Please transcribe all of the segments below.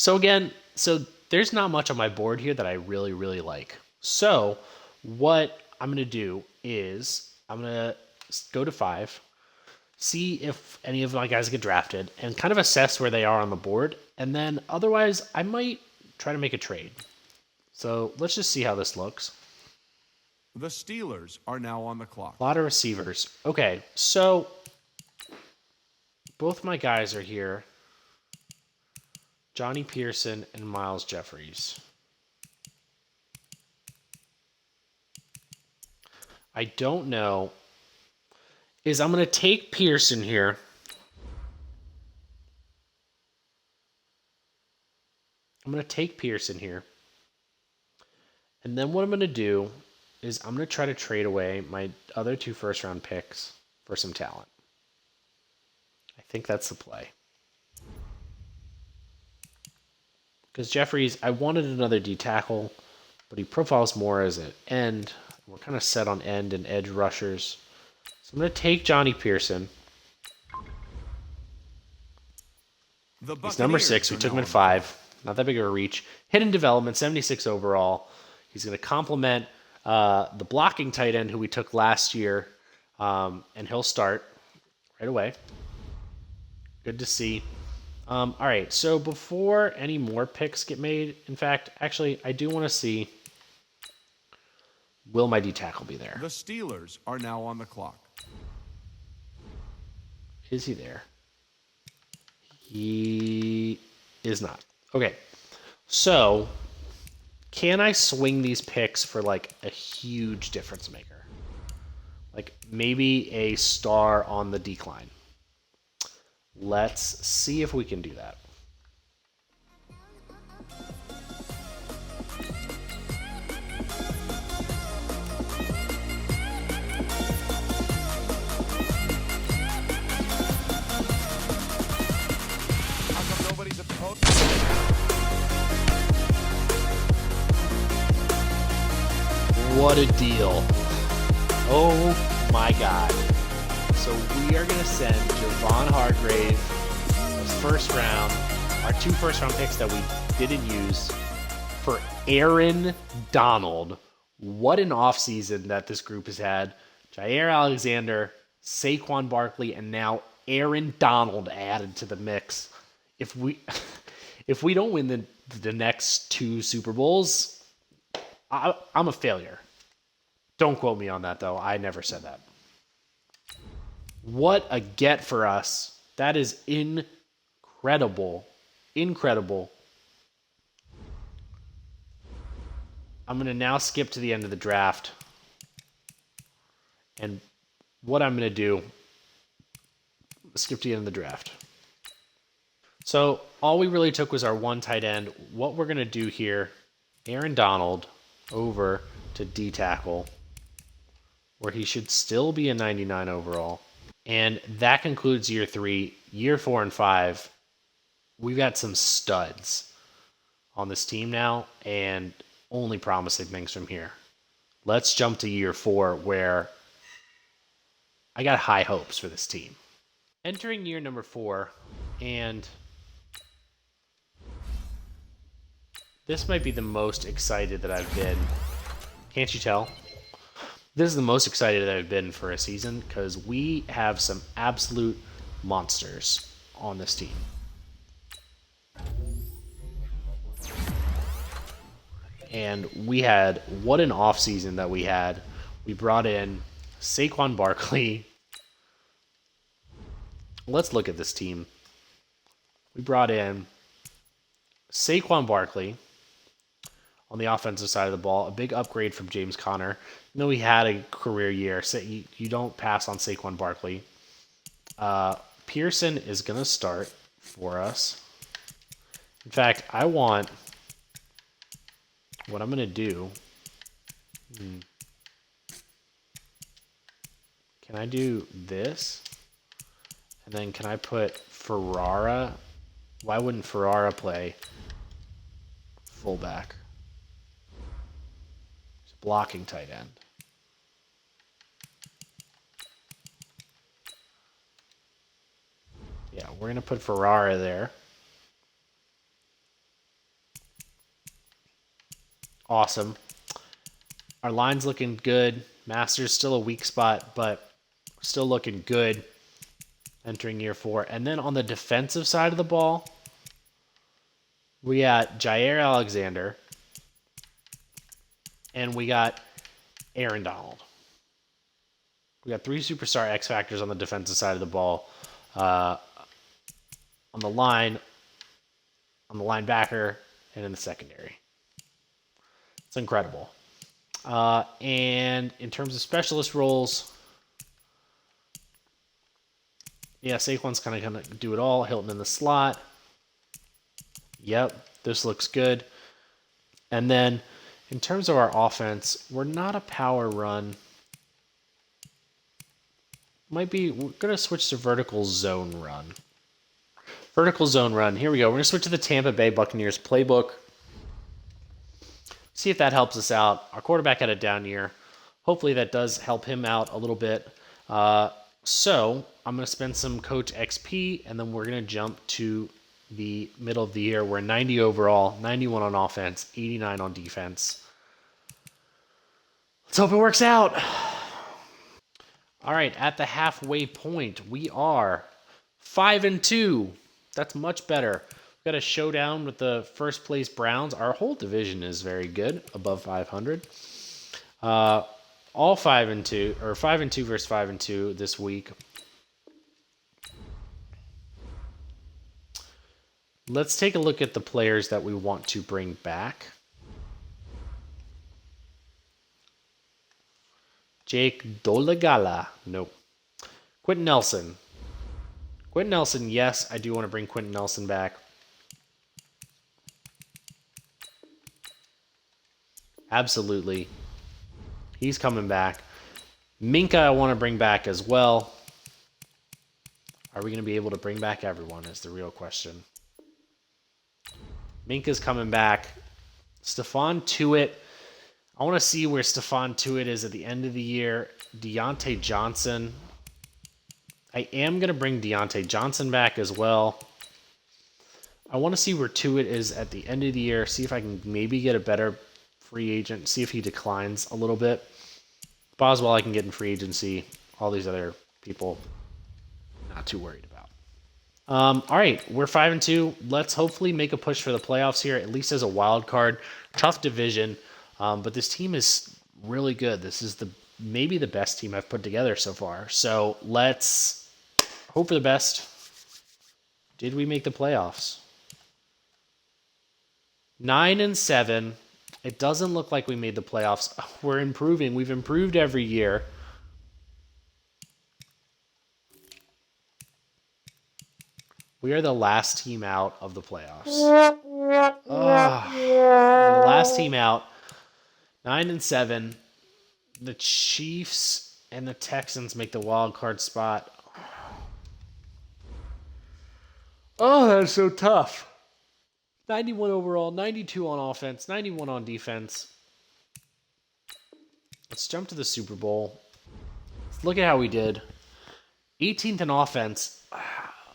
So again, there's not much on my board here that I really, really like. So what I'm going to do is I'm going to go to 5, see if any of my guys get drafted, and kind of assess where they are on the board. And then otherwise, I might try to make a trade. So let's just see how this looks. The Steelers are now on the clock. A lot of receivers. Okay, so both my guys are here. Johnny Pearson and Miles Jeffries. I don't know. I'm going to take Pearson here. And then what I'm going to do is I'm going to try to trade away my other 2 first-round picks for some talent. I think that's the play. Because Jeffries, I wanted another D tackle, but he profiles more as an end. We're kind of set on end and edge rushers. So I'm going to take Johnny Pearson. He's number 6. We took him at 5. Not that big of a reach. Hidden development, 76 overall. He's going to complement the blocking tight end who we took last year, and he'll start right away. Good to see. All right, so before any more picks get made, in fact, actually, I do want to see, will my D tackle be there? The Steelers are now on the clock. Is he there? He is not. Okay, so can I swing these picks for like a huge difference maker? Like maybe a star on the decline. Let's see if we can do that. What a deal. Oh my God. So we are going to send Javon Hargrave, first round, our 2 first-round picks that we didn't use, for Aaron Donald. What an offseason that this group has had. Jair Alexander, Saquon Barkley, and now Aaron Donald added to the mix. If we don't win the next 2 Super Bowls, I'm a failure. Don't quote me on that, though. I never said that. What a get for us. That is incredible. Incredible. I'm going to now skip to the end of the draft. And what I'm going to do, skip to the end of the draft. So all we really took was our 1 tight end. What we're going to do here, Aaron Donald over to D tackle, where he should still be a 99 overall. And that concludes year 3. Year 4 and 5, we've got some studs on this team now, and only promising things from here. Let's jump to year 4, where I got high hopes for this team. Entering year number 4, and this might be the most excited that I've been. Can't you tell? This is the most excited that I've been for a season because we have some absolute monsters on this team. And we had, what an offseason that we had. We brought in Saquon Barkley. Let's look at this team. We brought in Saquon Barkley on the offensive side of the ball, a big upgrade from James Conner. You know, he had a career year, so you don't pass on Saquon Barkley. Pearson is going to start for us. In fact, what I'm going to do, can I do this? And then can I put Ferrara? Why wouldn't Ferrara play fullback? He's a blocking tight end. Yeah, we're going to put Ferrara there. Awesome. Our line's looking good. Master's still a weak spot, but still looking good entering year 4. And then on the defensive side of the ball, we got Jair Alexander and we got Aaron Donald. We got 3 superstar X factors on the defensive side of the ball. On the line, on the linebacker, and in the secondary. It's incredible. And in terms of specialist roles, yeah, Saquon's kind of going to do it all. Hilton in the slot. Yep, this looks good. And then in terms of our offense, we're not a power run. We're going to switch to vertical zone run. Vertical zone run. Here we go. We're going to switch to the Tampa Bay Buccaneers playbook. See if that helps us out. Our quarterback had a down year. Hopefully that does help him out a little bit. So I'm going to spend some Coach XP, and then we're going to jump to the middle of the year. We're 90 overall, 91 on offense, 89 on defense. Let's hope it works out. All right, at the halfway point, we are 5-2. That's much better. We've got a showdown with the first place Browns. Our whole division is very good, above 500. All 5-2, or 5-2 versus 5-2 this week. Let's take a look at the players that we want to bring back. Jake Dolegala. Nope. Quentin Nelson. Quentin Nelson, yes, I do want to bring Quentin Nelson back. Absolutely. He's coming back. Minka, I want to bring back as well. Are we going to be able to bring back everyone is the real question. Minka's coming back. Stephon Tuitt. I want to see where Stephon Tuitt is at the end of the year. Deontay Johnson. I am going to bring Deontay Johnson back as well. I want to see where Tuitt is at the end of the year. See if I can maybe get a better free agent. See if he declines a little bit. Boswell I can get in free agency. All these other people, not too worried about. All right, we're 5-2. Let's hopefully make a push for the playoffs here, at least as a wild card. Tough division, but this team is really good. This is maybe the best team I've put together so far. So let's hope for the best. Did we make the playoffs? 9-7. It doesn't look like we made the playoffs. We're improving. We've improved every year. We are the last team out of the playoffs. We're the last team out. 9-7. The Chiefs and the Texans make the wild card spot. Oh, that's so tough. 91 overall, 92 on offense, 91 on defense. Let's jump to the Super Bowl. Let's look at how we did. 18th in offense.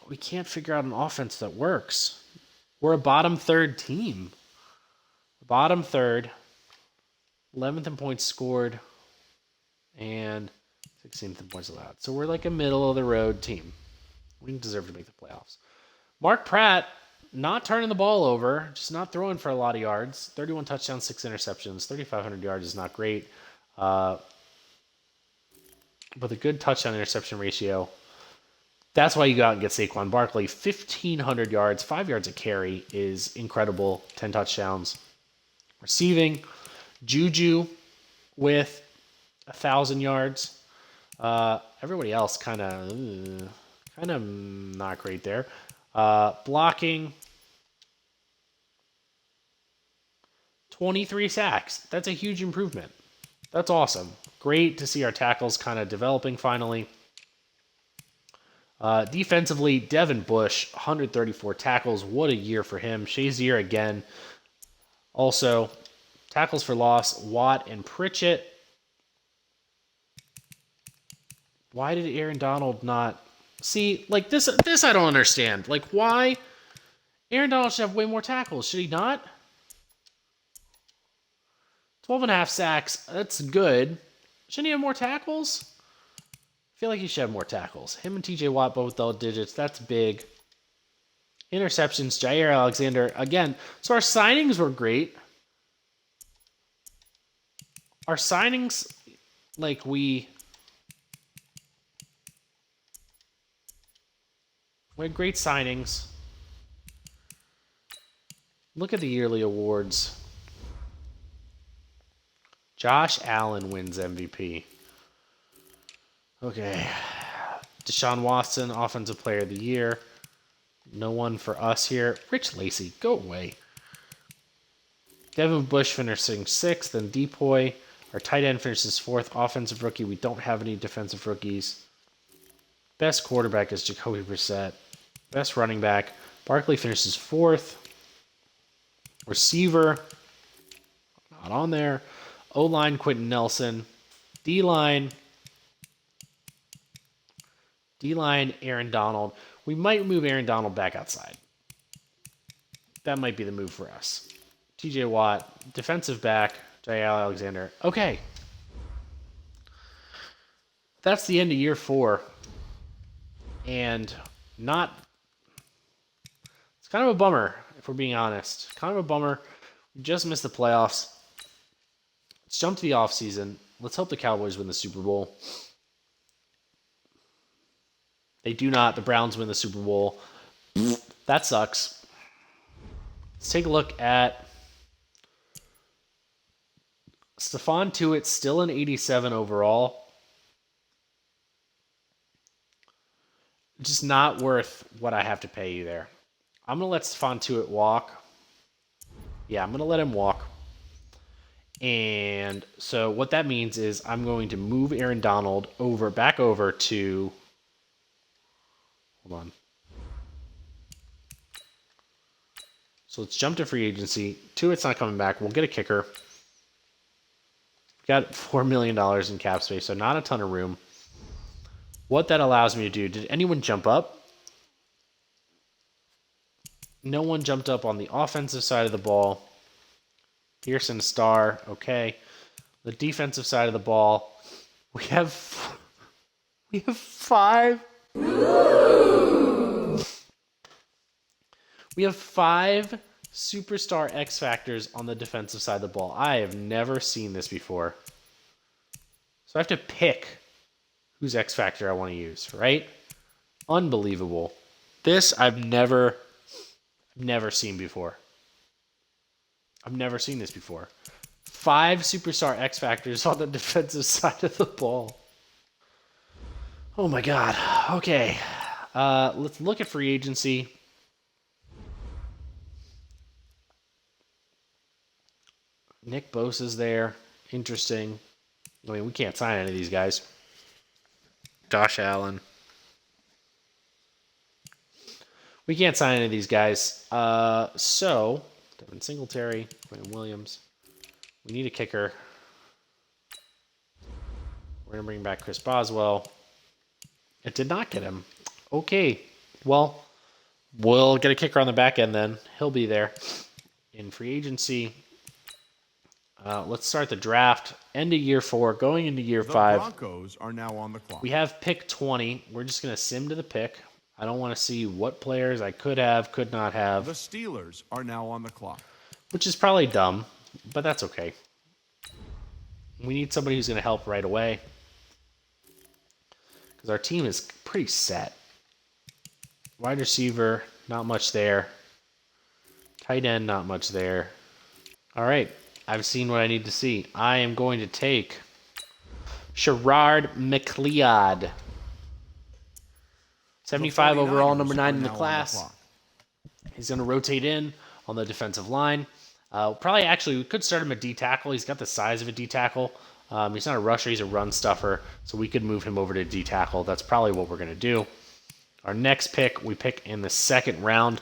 We can't figure out an offense that works. We're a bottom third team. Bottom third. 11th in points scored. And 16th in points allowed. So we're like a middle of the road team. We didn't deserve to make the playoffs. Mark Pratt, not turning the ball over, just not throwing for a lot of yards. 31 touchdowns, 6 interceptions. 3,500 yards is not great. But a good touchdown interception ratio. That's why you go out and get Saquon Barkley. 1,500 yards, 5 yards a carry is incredible. 10 touchdowns. Receiving, Juju with 1,000 yards. Everybody else kind of not great there. Blocking, 23 sacks. That's a huge improvement. That's awesome. Great to see our tackles kind of developing finally. Defensively, Devin Bush, 134 tackles. What a year for him. Shazier again. Also, tackles for loss, Watt and Pritchett. Why did Aaron Donald not... See, like this I don't understand. Like, why? Aaron Donald should have way more tackles. Should he not? 12 and a half sacks. That's good. Shouldn't he have more tackles? I feel like he should have more tackles. Him and TJ Watt both double digits. That's big. Interceptions, Jair Alexander. Again, so our signings were great. Our signings, like we had great signings. Look at the yearly awards. Josh Allen wins MVP. Okay. Deshaun Watson, Offensive Player of the Year. No one for us here. Rich Lacy, go away. Devin Bush finishing 6th, and Depoy. Our tight end finishes 4th. Offensive rookie, we don't have any defensive rookies. Best quarterback is Jacoby Brissett. Best running back, Barkley finishes 4th. Receiver, not on there. O-line, Quentin Nelson. D-line, Aaron Donald. We might move Aaron Donald back outside. That might be the move for us. TJ Watt, defensive back, Jair Alexander. Okay. That's the end of year 4. And not... It's kind of a bummer, if we're being honest. Kind of a bummer. We just missed the playoffs. Let's jump to the offseason. Let's hope the Cowboys win the Super Bowl. They do not. The Browns win the Super Bowl. That sucks. Let's take a look at Stephon Tuitt, still an 87 overall. Just not worth what I have to pay you there. I'm going to let Stephon Tuitt walk. Yeah, I'm going to let him walk. And so what that means is I'm going to move Aaron Donald back over to... Hold on. So let's jump to free agency. Tuitt's not coming back. We'll get a kicker. Got $4 million in cap space, so not a ton of room. What that allows me to do, did anyone jump up? No one jumped up on the offensive side of the ball. Pearson Star, okay. The defensive side of the ball, we have 5. We have 5 superstar X Factors on the defensive side of the ball. I have never seen this before. So I have to pick whose X Factor I want to use, right? Unbelievable. This I've never seen before. I've never seen this before. 5 superstar X Factors on the defensive side of the ball. Oh my God. Okay. Let's look at free agency. Nick Bosa's there. Interesting. I mean, we can't sign any of these guys. Josh Allen. We can't sign any of these guys. So, Devin Singletary, Quentin Williams. We need a kicker. We're going to bring back Chris Boswell. It did not get him. Okay. Well, we'll get a kicker on the back end then. He'll be there in free agency. Let's start the draft. End of year 4, going into year 5. The Broncos are now on the clock. We have pick 20. We're just going to sim to the pick. I don't want to see what players I could have, could not have. The Steelers are now on the clock. Which is probably dumb, but that's okay. We need somebody who's going to help right away. Because our team is pretty set. Wide receiver, not much there. Tight end, not much there. All right. I've seen what I need to see. I am going to take Sherrard McLeod. 75 overall, number 9 in the class. He's going to rotate in on the defensive line. Probably, actually, we could start him at D tackle. He's got the size of a D tackle. He's not a rusher. He's a run stuffer. So we could move him over to D tackle. That's probably what we're going to do. Our next pick, we pick in the 2nd round.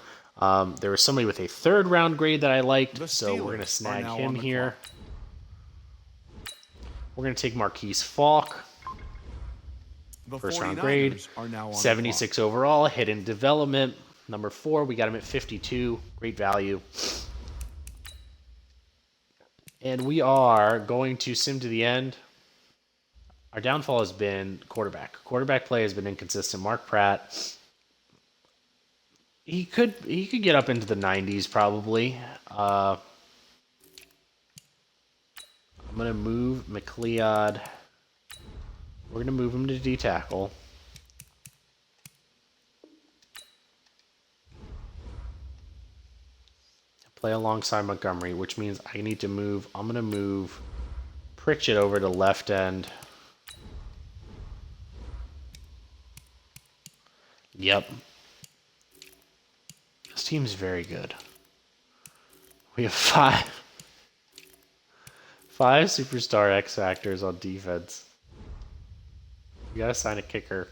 There was somebody with a 3rd round grade that I liked, so we're going to snag him here. We're going to take Marquise Falk. First round grade, 76 overall, hidden development. Number 4, we got him at 52. Great value. And we are going to sim to the end. Our downfall has been quarterback. Quarterback play has been inconsistent. Mark Pratt, he could get up into the 90s probably. I'm gonna move McLeod. We're gonna move him to D tackle. Play alongside Montgomery, which means I need to move. I'm gonna move Pritchett over to left end. Yep. This team's very good. We have five superstar X factors on defense. We gotta sign a kicker.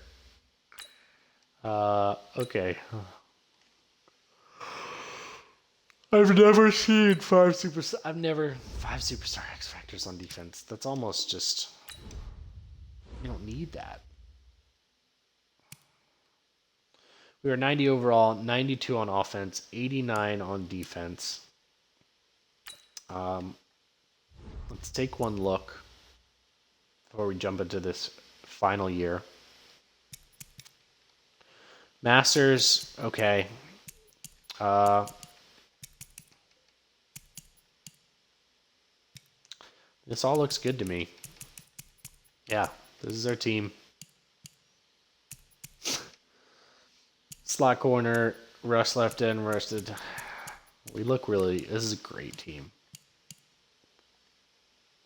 Okay. I've never seen five superstar X factors on defense. That's almost just, you don't need that. We were 90 overall, 92 on offense, 89 on defense. Let's take one look before we jump into this final year. Masters, okay. This all looks good to me. Yeah, this is our team. Slot corner, rush left end, rusted. We look really. This is a great team.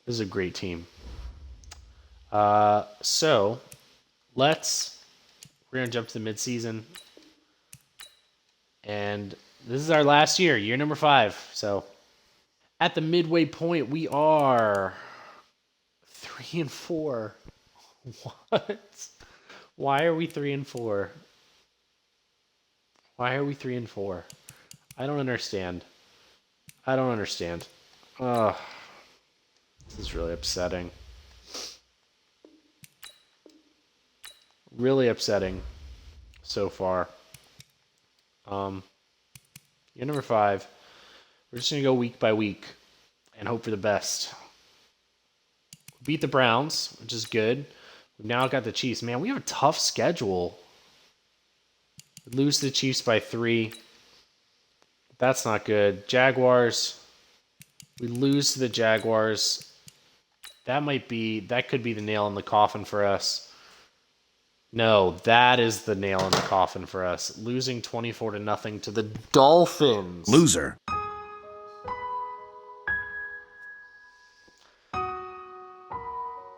This is a great team. So we're gonna jump to the midseason, and this is our last year number 5. So at the midway point, we are 3-4. What? Why are we 3-4? Why are we 3-4? I don't understand. Ugh. This is really upsetting. Really upsetting so far. Year number 5. We're just going to go week by week and hope for the best. Beat the Browns, which is good. We've now got the Chiefs. Man, we have a tough schedule. We lose to the Chiefs by 3. That's not good. Jaguars. We lose to the Jaguars. That could be the nail in the coffin for us. No, that is the nail in the coffin for us. Losing 24-0 to the Dolphins. Loser.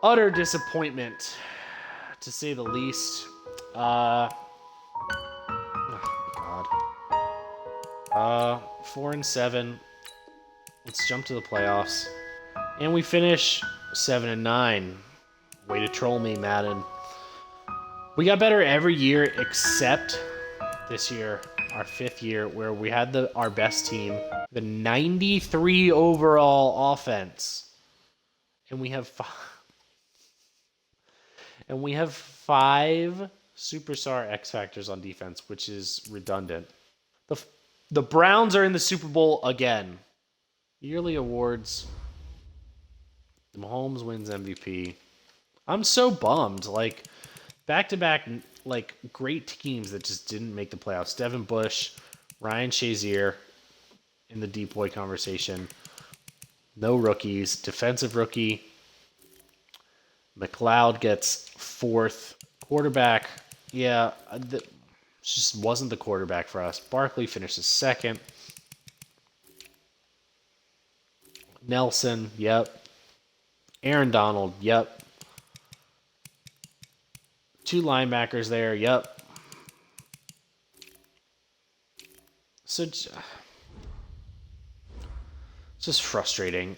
Utter disappointment, to say the least. Oh my god. 4-7. Let's jump to the playoffs, and we finish 7-9. Way to troll me, Madden. We got better every year except this year, our 5th year, where we had our best team, the 93 overall offense, and we have 5 superstar X factors on defense, which is redundant. The Browns are in the Super Bowl again. Yearly awards. Mahomes wins MVP. I'm so bummed. Like, back-to-back, like, great teams that just didn't make the playoffs. Devin Bush, Ryan Shazier in the deep boy conversation. No rookies. Defensive rookie. McLeod gets 4th. Quarterback, yeah, just wasn't the quarterback for us. Barkley finishes 2nd. Nelson, yep. Aaron Donald, yep. 2 linebackers there, yep. So it's just frustrating.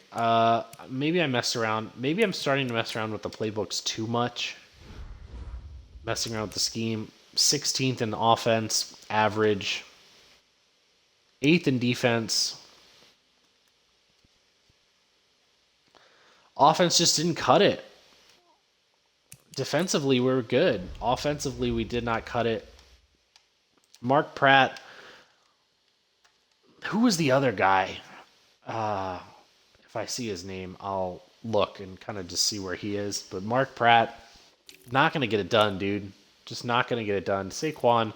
Maybe I messed around. Maybe I'm starting to mess around with the playbooks too much. Messing around with the scheme. 16th in offense, average. 8th in defense. Offense just didn't cut it. Defensively, we were good. Offensively, we did not cut it. Mark Pratt. Who was the other guy? If if I see his name, I'll look and kind of just see where he is. But Mark Pratt, not going to get it done, dude. Just not going to get it done. Saquon,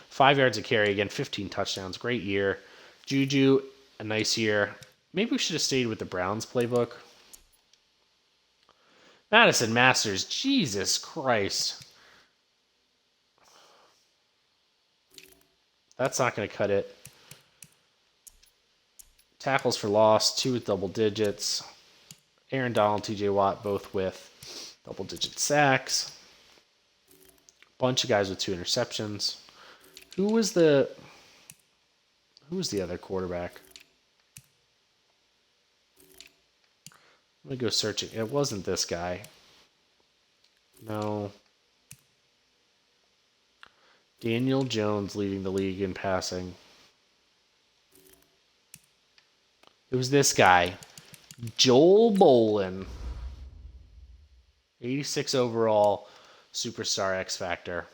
5 yards of carry. Again, 15 touchdowns. Great year. Juju, a nice year. Maybe we should have stayed with the Browns playbook. Madison Masters, Jesus Christ. That's not going to cut it. Tackles for loss, 2 with double digits. Aaron Donald, TJ Watt, both with double-digit sacks. Bunch of guys with 2 interceptions. Who was the other quarterback? I'm going to go searching. It wasn't this guy. No. Daniel Jones leading the league in passing. It was this guy. Joel Bolin. 86 overall. Superstar X Factor.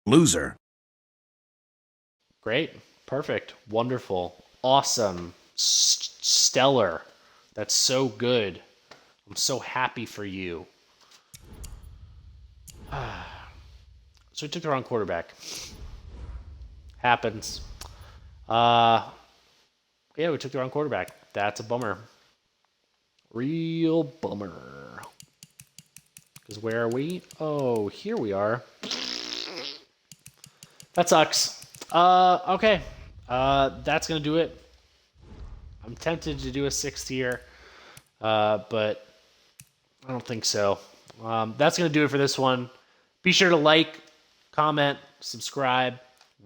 Loser. Great. Perfect. Wonderful. Awesome. Stellar. That's so good. I'm so happy for you. So we took the wrong quarterback. Happens. Yeah, we took the wrong quarterback. That's a bummer. Real bummer. Because where are we? Oh, here we are. That sucks. Okay. That's going to do it. I'm tempted to do a 6th here, but I don't think so. That's going to do it for this one. Be sure to like, comment, subscribe.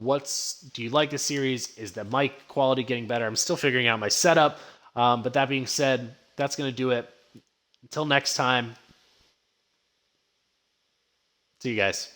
Do you like the series? Is the mic quality getting better? I'm still figuring out my setup. But that being said, that's going to do it. Until next time. See you guys.